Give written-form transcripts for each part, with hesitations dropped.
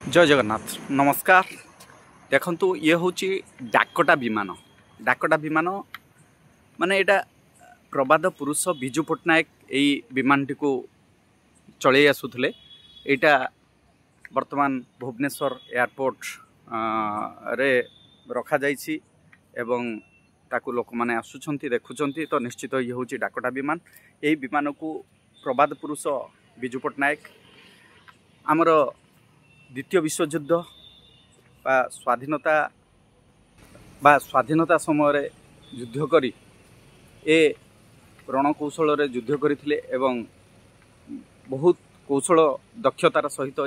जय जगन्नाथ नमस्कार। देखंतु ये हूँ डाकटा विमान। डाकटा विमान माने एटा प्रबाद पुरुष बिजू पट्टनायक यही विमानटी को चलई आसुले। एटा वर्तमान भुवनेश्वर एयरपोर्ट रे रखा जाइछि एवं ताकू लोक माने आसुछंती देखुछंती। तो निश्चित ये हूँ डाकटा विमान। यही विमान को प्रबाद पुरुष बिजू पट्टनायक आमर द्वितीय विश्वयुद्ध स्वाधीनता समय युद्ध करी ए रणकौशल युद्ध करथिले एवं बहुत कौशल दक्षतार सहित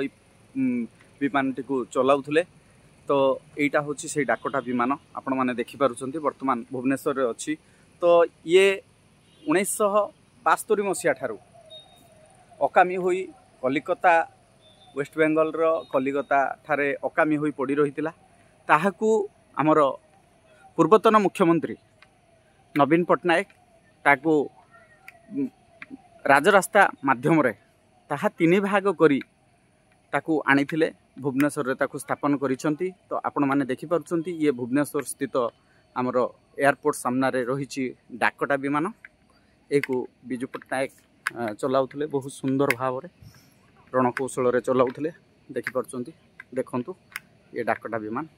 विमानटी को चलाउथिले। तो एटा होछि से डाकटा विमान आपण माने देखि पारुछंती वर्तमान भुवनेश्वर रे अछि। तो ये 1972 मसीहा ठारू अकामी होई कलिकता वेस्ट बेंगल रो कलिकता ठारे अकामी होई पड़ी रही ताहाकू आमर पूर्वतन मुख्यमंत्री नवीन पट्टनायक ताकू राजरास्ता माध्यम रे ताहा 3 भाग करी ताकू आनिथिले भुवनेश्वर रे ताकू स्थापन करिसंती। तो आपण माने देखि पारुछंती ये भुवनेश्वर स्थित आमर एयरपोर्ट सामना रे रहिछि डाकटा विमान। एको बिजू पट्टनायक चलाउथिले बहुत सुंदर भाव रे रणकौशल चलाउथिले। देखि पारुछंती देखंतु ये डाकटा विमान।